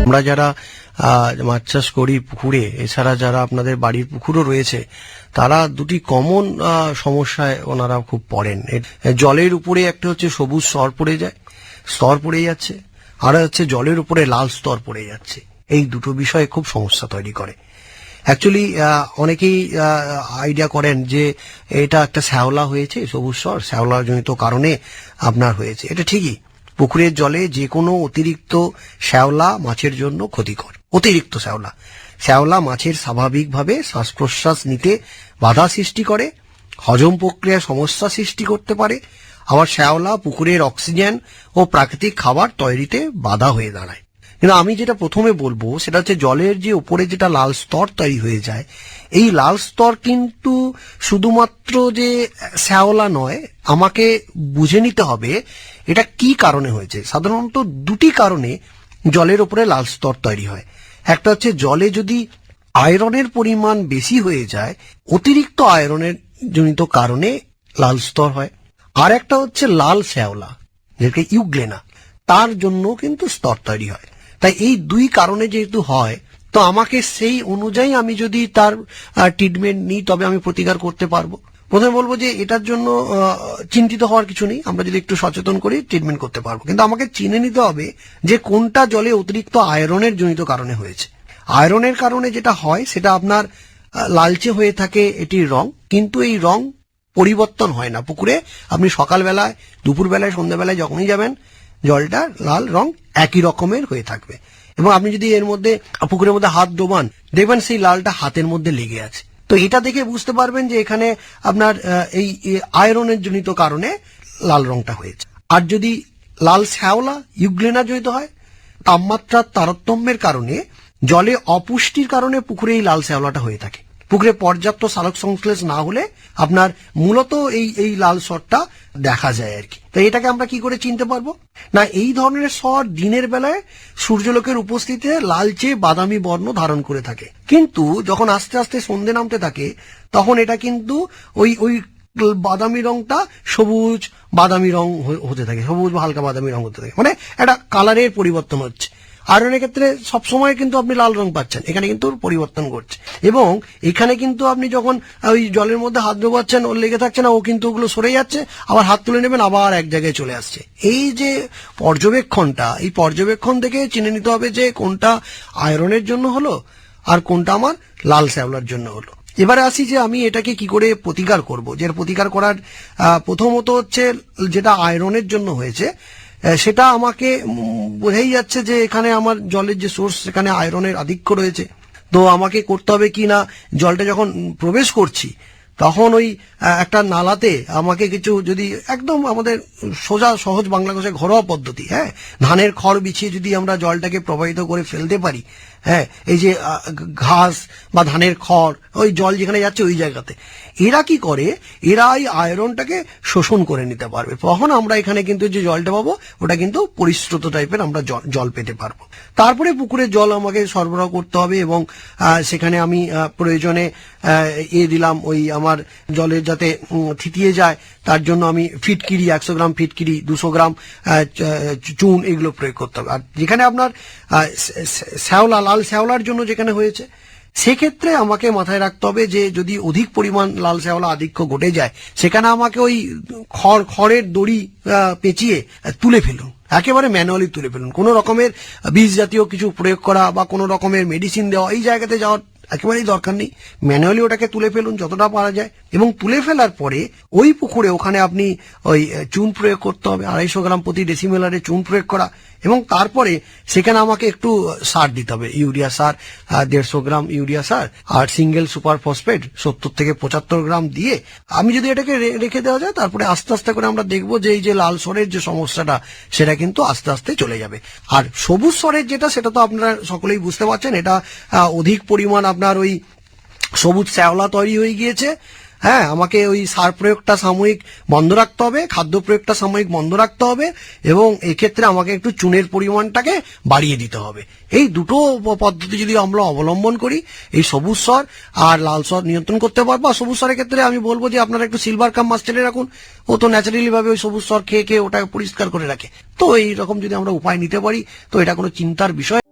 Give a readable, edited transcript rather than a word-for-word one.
আমরা যারা মাছ চাষ করি পুকুরে, এছাড়া যারা আপনাদের বাড়ির পুকুরও রয়েছে, তারা দুটি কমন সমস্যায় ওনারা খুব পড়েন। জলের উপরে একটা হচ্ছে সবুজ স্তর পড়ে যাচ্ছে, আর হচ্ছে জলের উপরে লাল স্তর পড়ে যাচ্ছে। এই দুটো বিষয়ে খুব সমস্যা তৈরি করে। অ্যাকচুয়ালি অনেকেই আইডিয়া করেন যে এটা একটা শ্যাওলা হয়েছে, সবুজ স্তর শ্যাওলা জনিত কারণে আপনার হয়েছে। এটা ঠিকই, পুকুরের জলে যে কোনো অতিরিক্ত শ্যাওলা মাছের জন্য ক্ষতিকর। অতিরিক্ত শ্যাওলা মাছের স্বাভাবিকভাবে শ্বাস প্রশ্বাস নিতে বাধা সৃষ্টি করে, হজম প্রক্রিয়ায় সমস্যা সৃষ্টি করতে পারে। আবার শ্যাওলা পুকুরের অক্সিজেন ও প্রাকৃতিক খাবার তৈরিতে বাধা হয়ে দাঁড়ায়। কিন্তু আমি যেটা প্রথমে বলবো সেটা হচ্ছে জলের যে উপরে যেটা লাল স্তর তৈরি হয়ে যায়, এই লাল স্তর কিন্তু শুধুমাত্র যে শ্যাওলা নয়, আমাকে বুঝে নিতে হবে এটা কি কারণে হয়েছে। সাধারণত দুটি কারণে জলের উপরে লাল স্তর তৈরি হয়। একটা হচ্ছে জলে যদি আয়রনের পরিমাণ বেশি হয়ে যায়, অতিরিক্ত আয়রনের জনিত কারণে লাল স্তর হয়। আর একটা হচ্ছে লাল শ্যাওলা, যেটাকে ইউগ্লেনা, তার জন্য কিন্তু স্তর তৈরি হয়। তাই এই দুই কারণে যেহেতু হয়, তো আমাকে সেই অনুযায়ী আমি যদি তার ট্রিটমেন্ট নিই তবে আমি প্রতিকার করতে পারবো। প্রথমে বলবো যে এটার জন্য চিন্তিত হওয়ার কিছু নেই, আমরা যদি একটু সচেতন করি ট্রিটমেন্ট করতে পারবো। কিন্তু আমাকে চিনে নিতে হবে যে কোনটা জলে অতিরিক্ত আয়রনের জনিত কারণে হয়েছে। আয়রনের কারণে যেটা হয় সেটা আপনার লালচে হয়ে থাকে এটির রং, কিন্তু এই রং পরিবর্তন হয় না। পুকুরে আপনি সকালবেলায়, দুপুরবেলায়, সন্ধ্যাবেলায় যখনই যাবেন, জলটা লাল রং একই রকমের হয়ে থাকবে। এবং আপনি যদি এর মধ্যে পুকুরের মধ্যে হাত ডোবান, দেখবেন সেই লালটা হাতের মধ্যে লেগে আছে। তো এটা দেখে বুঝতে পারবেন যে এখানে আপনার এই আয়রনের জনিত কারণে লাল রংটা হয়েছে। আর যদি লাল শ্যাওলা ইউগ্লেনা জনিত হয়, তাপমাত্রার তারতম্যের কারণে, জলে অপুষ্টির কারণে পুকুরে এই লাল শ্যাওলাটা হয়ে থাকে। পুকুরে পর্যাপ্ত সালোক সংশ্লেষ না হলে আপনার মূলত এই লাল স্তরটা দেখা যায় আর কি। তো এটাকে আমরা কি করে চিনতে পারবো? না, এই ধরনের স্তর দিনের বেলায় সূর্যলোকের উপস্থিতিতে লালচে বাদামি বর্ণ ধারণ করে থাকে, কিন্তু যখন আস্তে আস্তে সন্ধে নামতে থাকে তখন এটা কিন্তু ওই বাদামি রংটা সবুজ বাদামি রং হতে থাকে, সবুজ বা হালকা বাদামি রং হতে থাকে, মানে একটা কালারের পরিবর্তন হচ্ছে। আয়রনের ক্ষেত্রে সবসময় কিন্তু আপনি লাল রং পাচ্ছেন, এখানে কিন্তু পরিবর্তন ঘটছে। এবং এখানে কিন্তু আপনি যখন ওই জলের মধ্যে হাত ডোবাচ্ছেন, ওর লেগে থাকছে না, ও কিন্তু ওগুলো সরে যাচ্ছে, আবার হাত তুলে নেবেন, আবার এক জায়গায় চলে আসছে। এই যে পর্যবেক্ষণটা, এই পর্যবেক্ষণ থেকে চিনে নিতে হবে যে কোনটা আয়রনের জন্য হলো আর কোনটা আমার লাল শ্যাওলার জন্য হলো। এবারে আসি যে আমি এটাকে কি করে প্রতিকার করব। যে প্রতিকার করার প্রথমত হচ্ছে যেটা আয়রনের জন্য হয়েছে সেটা আমাকে বোঝাই যাচ্ছে যে এখানে আমার জলের যে সোর্স সেখানে আয়রনের আধিক্য রয়েছে। তো আমাকে করতে হবে কি না, জলটা যখন প্রবেশ করছি তখন ওই একটা নালাতে আমাকে কিছু, যদি একদম আমাদের সোজা সহজ বাংলা ভাষায় ঘরোয়া পদ্ধতি, ধানের খড় বিছিয়ে যদি আমরা জলটাকে প্রবাহিত করে ফেলতে পারি, এই যে ঘাস বা ধানের খড়, ওই জল যেখানে যাচ্ছে ওই জায়গাতে, এরা কি করে, এরা এই আয়রনটাকে শোষণ করে নিতে পারবে। তখন আমরা এখানে কিন্তু যে জলটা পাবো ওটা কিন্তু পরিশ্রুত টাইপের আমরা জল পেতে পারবো। তারপরে পুকুরের জল আমাকে সরবরাহ করতে হবে এবং সেখানে আমি প্রয়োজনে দিলাম ওই আমার জলের যাতে থিতিয়ে যায় তার জন্য আমি ফিটকিরি, 100 গ্রাম ফিটকিরি, 200 গ্রাম চুন, এগুলো প্রয়োগ করতে হবে। আর যেখানে আপনার শ্যাওলা, লাল শ্যাওলার জন্য যেখানে হয়েছে, সেক্ষেত্রে আমাকে মাথায় রাখতে হবে যে যদি অধিক পরিমাণ লাল শ্যাওলা আধিক্য ঘটে যায়, সেখানে আমাকে ওই খড়ের দড়ি পেঁচিয়ে তুলে ফেলুন, একেবারে ম্যানুয়ালি তুলে ফেলুন। কোনো রকমের বীজ জাতীয় কিছু প্রয়োগ করা বা কোনো রকমের মেডিসিন দেওয়া এই জায়গাতে যাওয়ার একেবারেই দরকার নেই। ম্যানুয়ালি ওটাকে তুলে ফেলুন যতটা পারা যায়। এবং তুলে ফেলার পরে ওই পুকুরে ওখানে আপনি ওই চুন প্রয়োগ করতে হবে, 250 গ্রাম প্রতি ডেসিমিলারে চুন প্রয়োগ করা। এবং তারপরে সেখানে আমাকে একটু সার দিতে হবে, ইউরিয়া সার 150 গ্রাম ইউরিয়া সার আর সিঙ্গেল সুপার ফসফেট 70 থেকে 75 গ্রাম দিয়ে আমি যদি এটাকে রেখে দেওয়া যায়, তারপরে আস্তে আস্তে করে আমরা দেখবো যে এই যে লাল স্বরের যে সমস্যাটা সেটা কিন্তু আস্তে আস্তে চলে যাবে। আর সবুজ স্বরের যেটা, সেটা তো আপনারা সকলেই বুঝতে পারছেন, এটা অধিক পরিমাণ আপনার ওই সবুজ শ্যাওলা তৈরি হয়ে গিয়েছে। আমাকে ওই সার প্রয়োগটা সাময়িক বন্ধ রাখতে হবে, খাদ্য প্রয়োগটা সাময়িক বন্ধ রাখতে হবে, এবং এক্ষেত্রে আমাকে একটু চুনের পরিমাণটাকে বাড়িয়ে দিতে হবে। এই দুটো পদ্ধতি যদি আমরা অবলম্বন করি, এই সবুজ স্বর আর লাল স্বর নিয়ন্ত্রণ করতে পারবো। আর সবুজ স্বরের ক্ষেত্রে আমি বলবো যে আপনারা একটু সিলভার কাম মাছ টেনে রাখুন, ও তো ন্যাচারালি ভাবে ওই সবুজ স্বর খেয়ে ওটাকে পরিষ্কার করে রাখে। তো এইরকম যদি আমরা উপায় নিতে পারি তো এটা কোনো চিন্তার বিষয়।